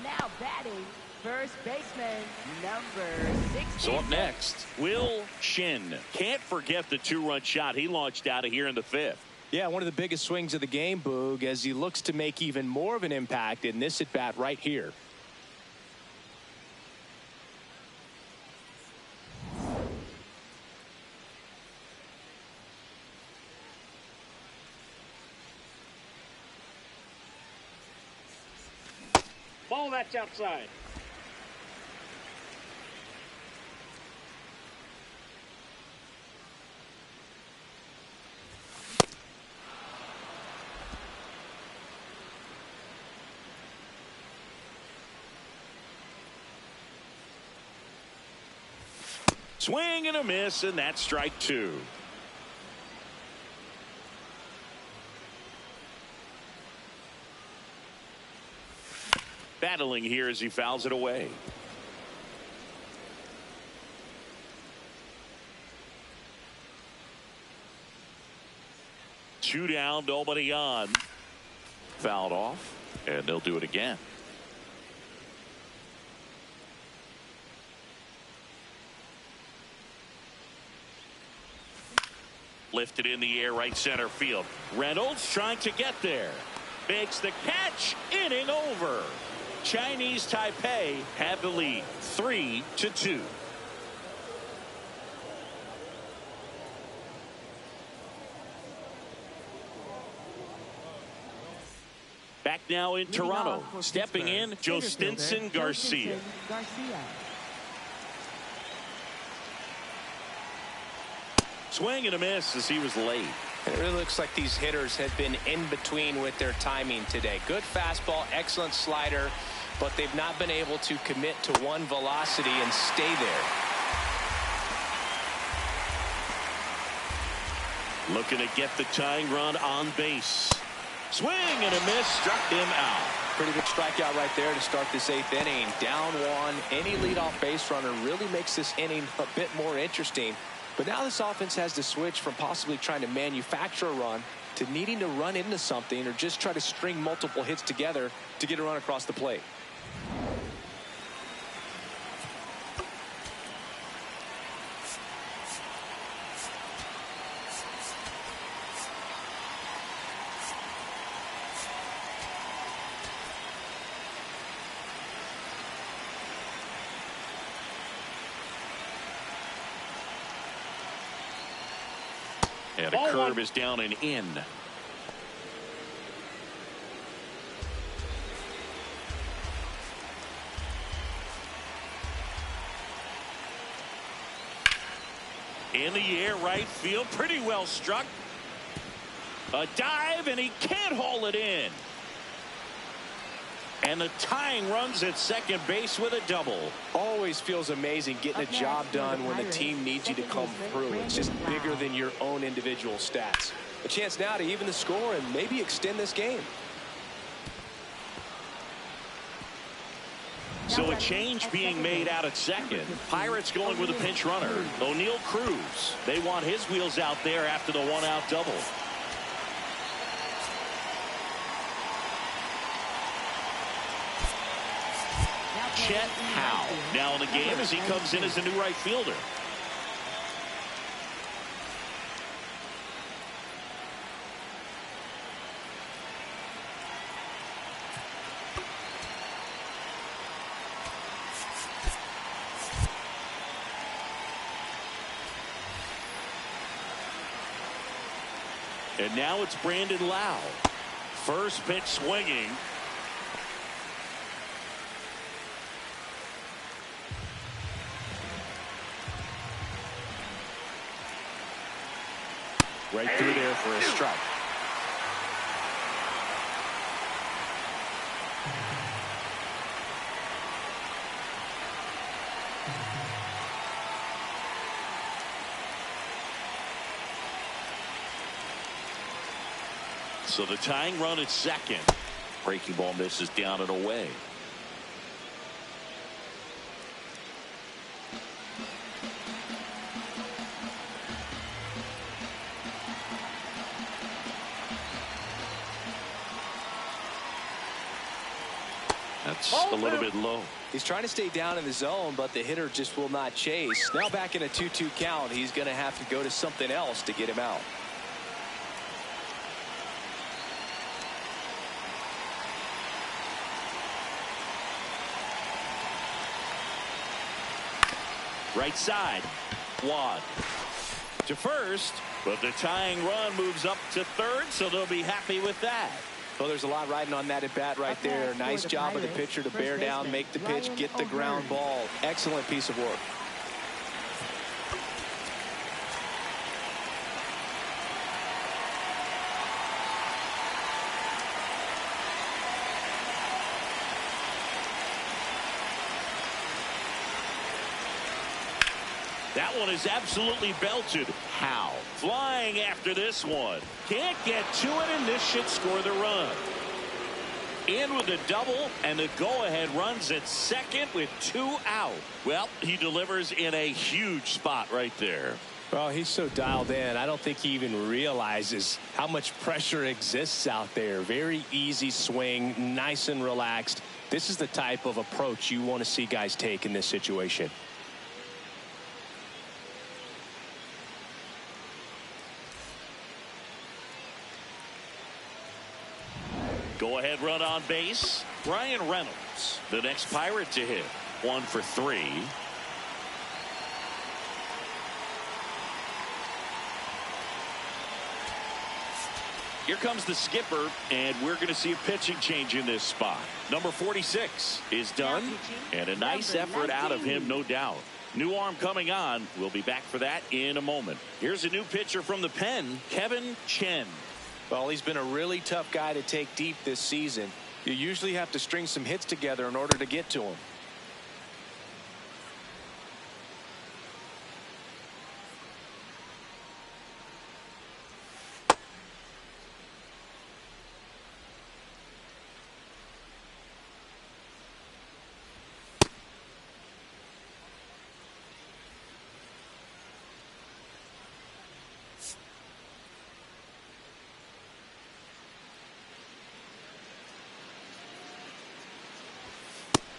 Speaker 3: Now batting, first baseman, number 60.
Speaker 1: So up next, Will Shin. Can't forget the 2-run shot he launched out of here in the 5th.
Speaker 2: Yeah, one of the biggest swings of the game, Boog, as he looks to make even more of an impact in this at-bat right here.
Speaker 4: Ball that's outside.
Speaker 1: Swing and a miss, and that's strike 2. Battling here as he fouls it away. Two down, nobody on. Fouled off, and they'll do it again. Lifted in the air, right center field. Reynolds trying to get there. Makes the catch, inning over. Chinese Taipei have the lead, 3-2. Back now in Toronto, stepping in, Jostinson Garcia. Swing and a miss as he was late.
Speaker 2: It really looks like these hitters have been in between with their timing today. Good fastball, excellent slider, but they've not been able to commit to one velocity and stay there.
Speaker 1: Looking to get the tying run on base. Swing and a miss, struck him out.
Speaker 2: Pretty good strikeout right there to start this 8th inning. Down one, any leadoff base runner really makes this inning a bit more interesting. But now this offense has to switch from possibly trying to manufacture a run to needing to run into something or just try to string multiple hits together to get a run across the plate.
Speaker 1: And a curve is down and in. In the air, right field, pretty well struck. A dive, and he can't haul it in. And the tying runs at second base with a double.
Speaker 2: Always feels amazing getting a job done when the team needs you to come through. It's just bigger than your own individual stats. A chance now to even the score and maybe extend this game.
Speaker 1: So a change being made out at second. Pirates going with a pinch runner, O'Neal Cruz. They want his wheels out there after the one-out double. Chet Howe now in the game as he comes in as a new right fielder. And now it's Brandon Lau. First pitch swinging. Right through there for a strike. So the tying run at second. Breaking ball misses down and away. That's a little bit low.
Speaker 2: He's trying to stay down in the zone, but the hitter just will not chase. Now back in a 2-2 count, he's going to have to go to something else to get him out.
Speaker 1: Right side. Wad to first, but the tying run moves up to third, so they'll be happy with that.
Speaker 2: Well, there's a lot riding on that at bat right there. Nice job of the pitcher to bear down, make the pitch, get the ground ball. Excellent piece of work.
Speaker 1: That one is absolutely belted. How? Flying after this one. Can't get to it, and this should score the run. In with a double, and the go-ahead runs at second with 2 out. Well, he delivers in a huge spot right there.
Speaker 2: Well, he's so dialed in. I don't think he even realizes how much pressure exists out there. Very easy swing, nice and relaxed. This is the type of approach you want to see guys take in this situation.
Speaker 1: Going Go-ahead run on base, Brian Reynolds. The next Pirate to hit. 1 for 3. Here comes the skipper, and we're going to see a pitching change in this spot. Number 46 is done, and a nice effort out of him, no doubt. New arm coming on. We'll be back for that in a moment. Here's a new pitcher from the pen, Kevin Chen.
Speaker 2: Well, he's been a really tough guy to take deep this season. You usually have to string some hits together in order to get to him.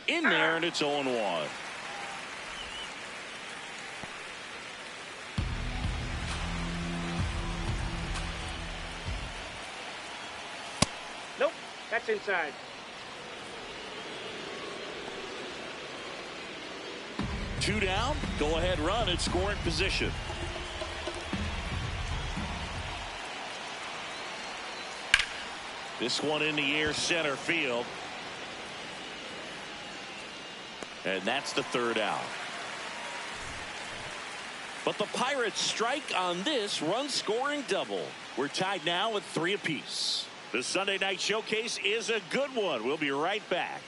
Speaker 1: In there, and it's 0-1.
Speaker 4: Nope, that's inside.
Speaker 1: Two down, go-ahead run in scoring position. This one in the air, center field. And that's the third out. But the Pirates strike on this run-scoring double. We're tied now with 3 apiece. The Sunday night showcase is a good one. We'll be right back.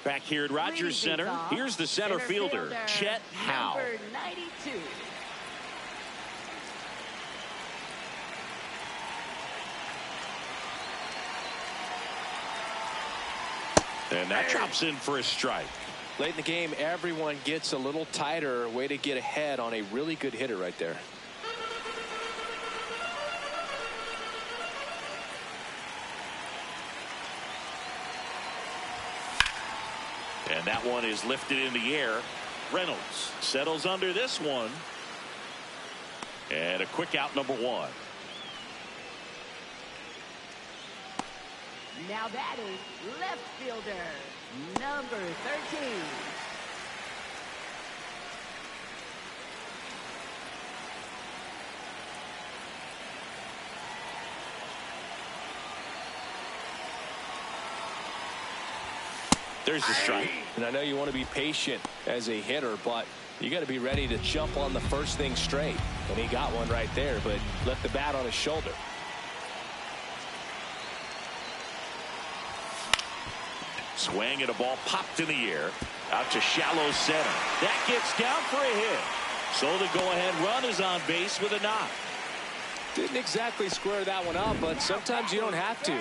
Speaker 1: Back here at Rogers Center, here's the center fielder, Chet Howe.
Speaker 3: Number 92.
Speaker 1: And that drops in for a strike.
Speaker 2: Late in the game, everyone gets a little tighter. Way to get ahead on a really good hitter right there.
Speaker 1: And that one is lifted in the air. Reynolds settles under this one. And a quick out, number 1.
Speaker 3: Now batting, left fielder, number 13.
Speaker 1: There's the strike.
Speaker 2: And I know you want to be patient as a hitter, but you got to be ready to jump on the first thing straight. And he got one right there, but left the bat on his shoulder.
Speaker 1: Swing and a ball popped in the air. Out to shallow center. That gets down for a hit. So the go-ahead run is on base with a knock.
Speaker 2: Didn't exactly square that one up, but sometimes you don't have to.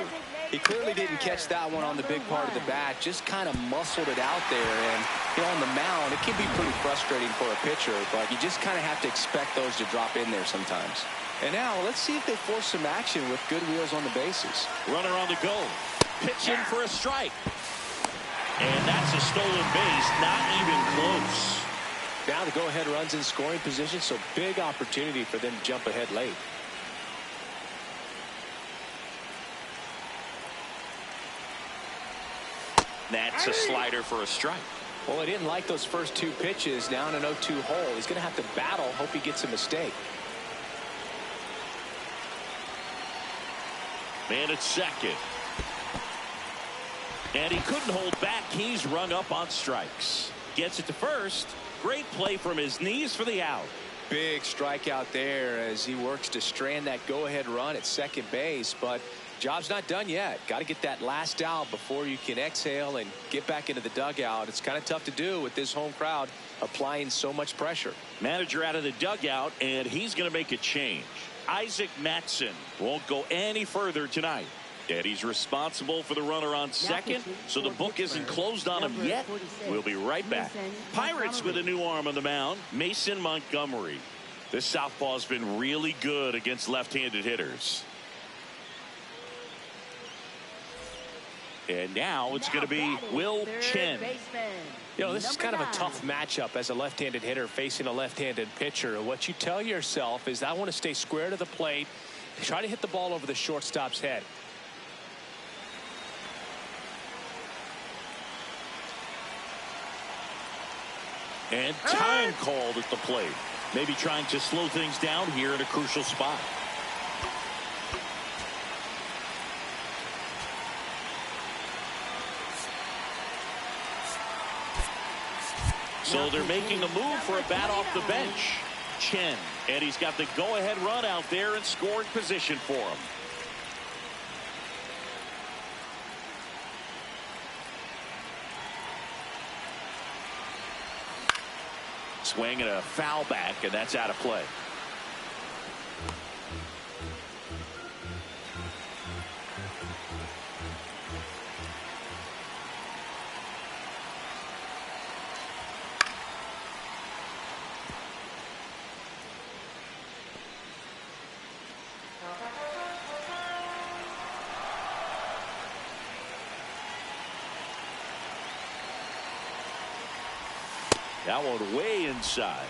Speaker 2: He clearly didn't catch that one on the big part of the bat. Just kind of muscled it out there. And on the mound, it can be pretty frustrating for a pitcher, but you just kind of have to expect those to drop in there sometimes. And now let's see if they force some action with good wheels on the bases.
Speaker 1: Runner on the go. Pitching for a strike. And that's a stolen base, not even close.
Speaker 2: Now the go-ahead runs in scoring position, so big opportunity for them to jump ahead late.
Speaker 1: That's a slider for a strike.
Speaker 2: Well, he didn't like those first 2 pitches. Now in an 0-2 hole. He's going to have to battle, hope he gets a mistake.
Speaker 1: Man at second. And he couldn't hold back. He's rung up on strikes. Gets it to first. Great play from his knees for the out.
Speaker 2: Big strikeout there as he works to strand that go-ahead run at second base. But job's not done yet. Got to get that last out before you can exhale and get back into the dugout. It's kind of tough to do with this home crowd applying so much pressure.
Speaker 1: Manager out of the dugout, and he's going to make a change. Isaac Matson won't go any further tonight. And he's responsible for the runner on second, so the book isn't closed on him yet. We'll be right back. Pirates with a new arm on the mound, Mason Montgomery. This southpaw's been really good against left-handed hitters. And now it's going to be Will Chen.
Speaker 2: You know, this is kind of a tough matchup as a left-handed hitter facing a left-handed pitcher. What you tell yourself is I want to stay square to the plate Try to hit the ball over the shortstop's head.
Speaker 1: And time called at the plate. Maybe trying to slow things down here in a crucial spot. So they're making a move for a bat off the bench. Chen. And he's got the go-ahead run out there in scoring position for him. Swing and a foul back, and that's out of play. That one way inside.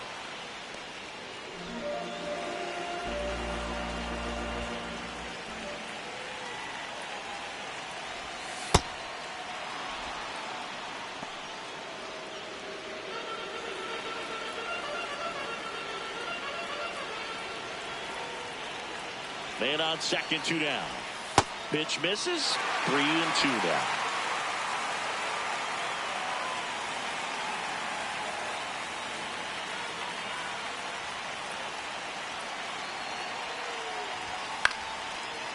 Speaker 1: Man on second, 2 down. Pitch misses. 3-2 now.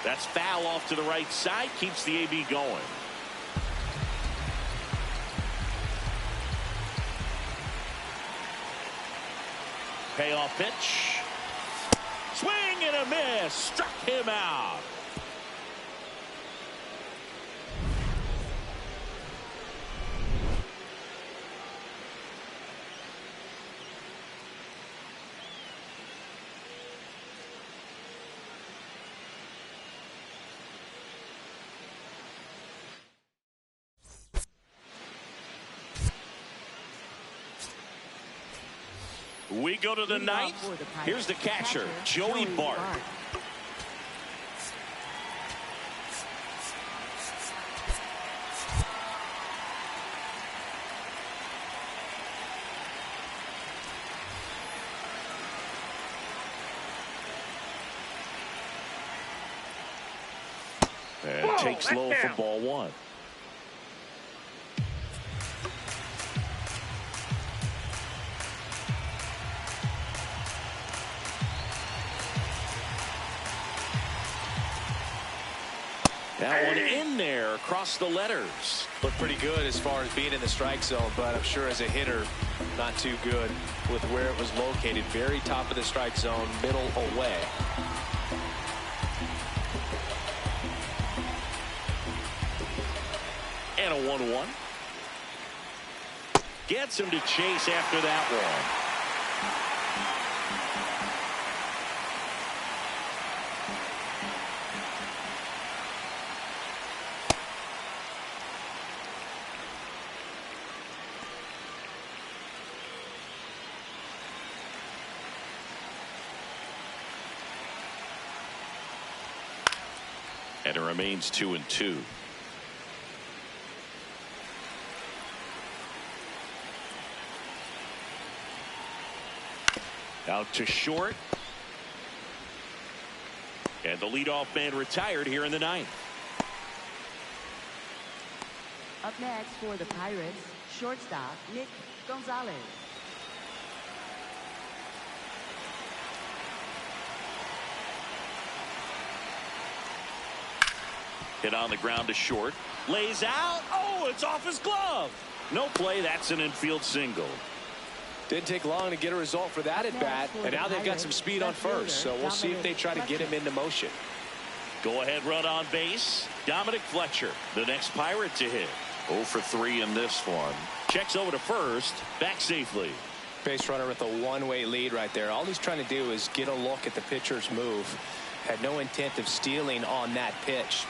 Speaker 1: That's foul off to the right side. Keeps the AB going. Payoff pitch. Swing and a miss. Struck him out. We go to the ninth. Here's the catcher, Joey Bart. And takes low for ball 1. That one in there across the letters.
Speaker 2: Looked pretty good as far as being in the strike zone, but I'm sure as a hitter, not too good with where it was located. Very top of the strike zone, middle away.
Speaker 1: And a 1-1. Gets him to chase after that one. And it remains 2-2. Out to short. And the leadoff man retired here in the ninth.
Speaker 3: Up next for the Pirates, shortstop Nick Gonzalez.
Speaker 1: Hit on the ground to short. Lays out. Oh, it's off his glove. No play. That's an infield single.
Speaker 2: Didn't take long to get a result for that at bat, and now they've got some speed on first, so we'll see if they try to get him into motion.
Speaker 1: Go ahead run on base. Dominic Fletcher, the next Pirate to hit. 0 for 3 in this one. Checks over to first. Back safely.
Speaker 2: Base runner with a one-way lead right there. All he's trying to do is get a look at the pitcher's move. Had no intent of stealing on that pitch.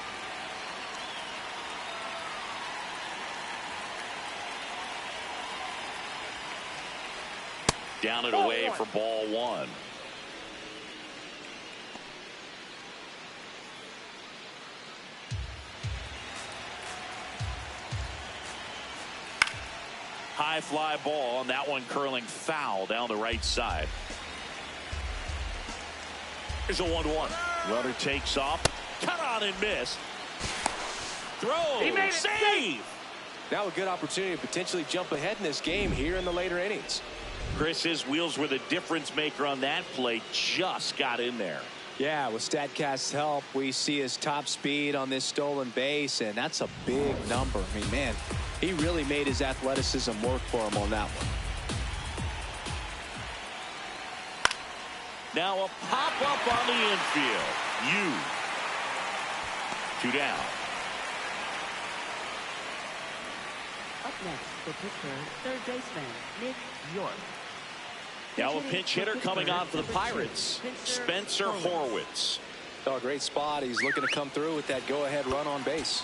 Speaker 1: Down and away for ball 1. High fly ball, and that one curling foul down the right side. Here's a 1-1. Runner takes off. Cut on and miss. Throw.
Speaker 4: He made it.
Speaker 1: Save.
Speaker 2: Now a good opportunity to potentially jump ahead in this game here in the later innings.
Speaker 1: Chris, his wheels were the difference maker on that play. Just got in there.
Speaker 2: Yeah, with StatCast's help, we see his top speed on this stolen base, and that's a big number. I mean, man, he really made his athleticism work for him on that one.
Speaker 1: Now a pop-up on the infield. 2 down.
Speaker 3: Up next for Pittsburgh, third baseman Nick York.
Speaker 1: Now a pinch hitter coming on for the Pirates, Spencer Horwitz.
Speaker 2: Oh, a great spot. He's looking to come through with that go-ahead run on base.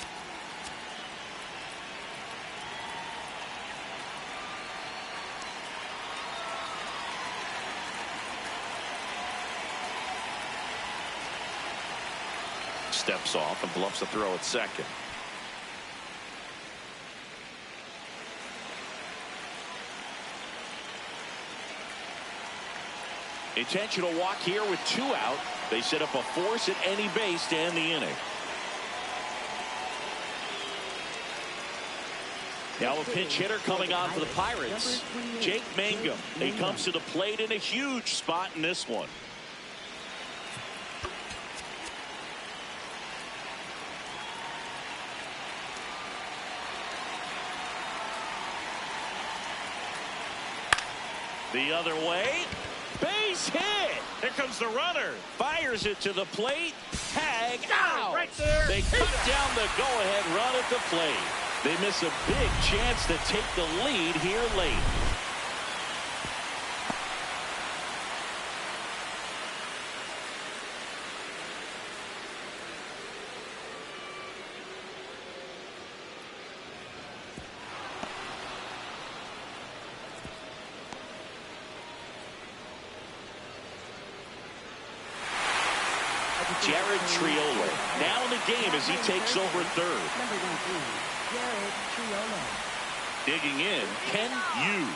Speaker 1: Steps off and bluffs the throw at second. Intentional walk here with 2 out. They set up a force at any base to end the inning. Now a pinch hitter coming on for the Pirates, Jake Mangum. He comes to the plate in a huge spot in this one. The other way. Base hit. Here comes the runner. Fires it to the plate. Tag out.
Speaker 4: Right there.
Speaker 1: They cut down the go-ahead run at the plate. They miss a big chance to take the lead here late. Jared Triolo now in the game as he takes over third.
Speaker 3: Number 19, Jared Triolo.
Speaker 1: Digging in, Ken Yu.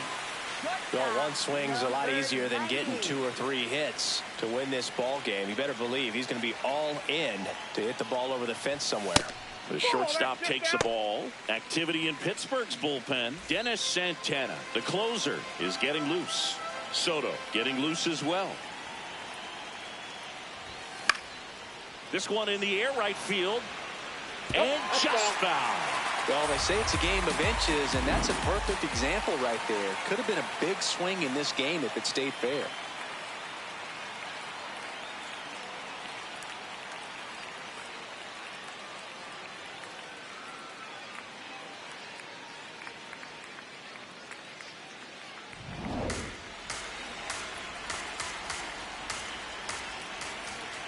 Speaker 2: Well, one swing's a lot easier than getting 2 or 3 hits to win this ball game. You better believe he's going to be all in to hit the ball over the fence somewhere.
Speaker 1: The shortstop takes the ball. Activity in Pittsburgh's bullpen. Dennis Santana, the closer, is getting loose. Soto getting loose as well. This one in the air, right field, and just foul.
Speaker 2: Well, they say it's a game of inches, and that's a perfect example right there. Could have been a big swing in this game if it stayed fair.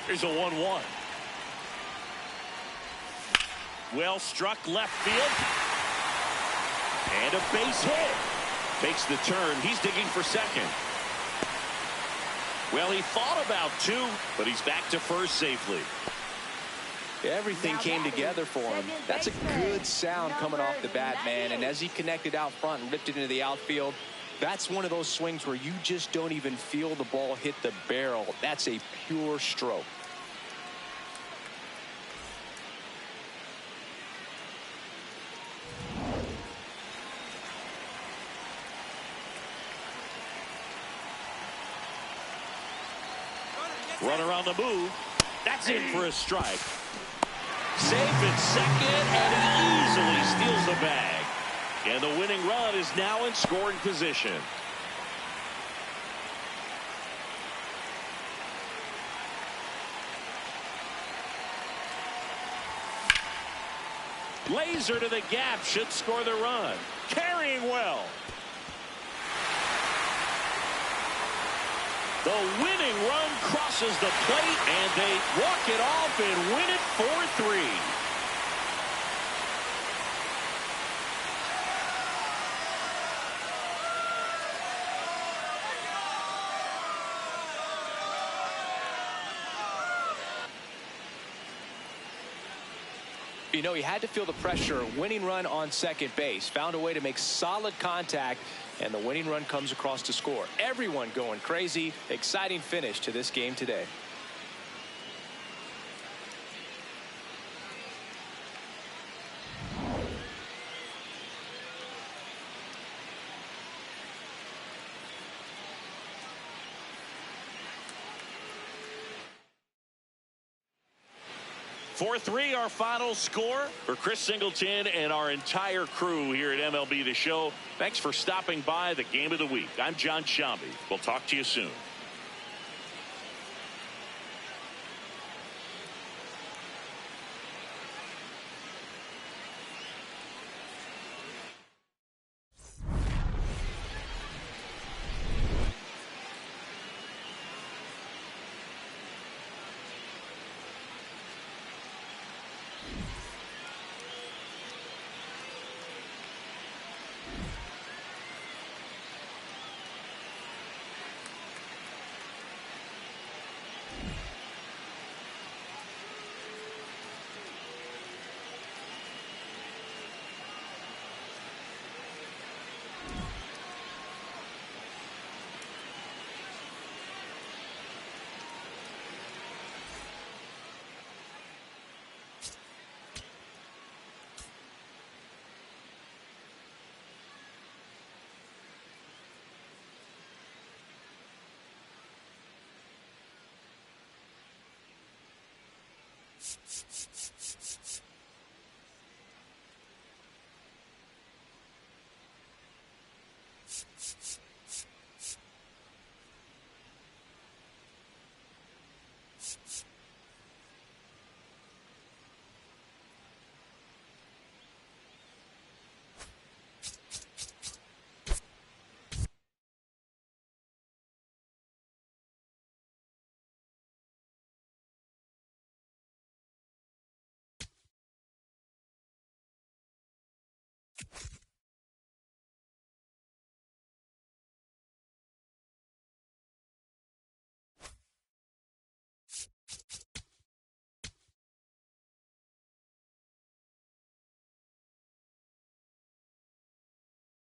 Speaker 1: Here's a 1-1. Well struck left field. And a base hit. Takes the turn. He's digging for second. Well, he thought about 2, but he's back to first safely.
Speaker 2: Everything came together for him. That's a good sound coming off the bat, man. And as he connected out front and ripped it into the outfield, that's one of those swings where you just don't even feel the ball hit the barrel. That's a pure stroke.
Speaker 1: Runner on the move. That's in for a strike. Safe at second, and he easily steals the bag. And the winning run is now in scoring position. Laser to the gap should score the run. Carrying well. The winning run crosses the plate, and they walk it off and win it 4-3.
Speaker 2: You know, he had to feel the pressure. Winning run on second base. Found a way to make solid contact, and the winning run comes across to score. Everyone going crazy. Exciting finish to this game today.
Speaker 1: (4-3) our final score. For Chris Singleton and our entire crew here at MLB The Show, thanks for stopping by the Game of the Week. I'm John Shambi. We'll talk to you soon.
Speaker 5: You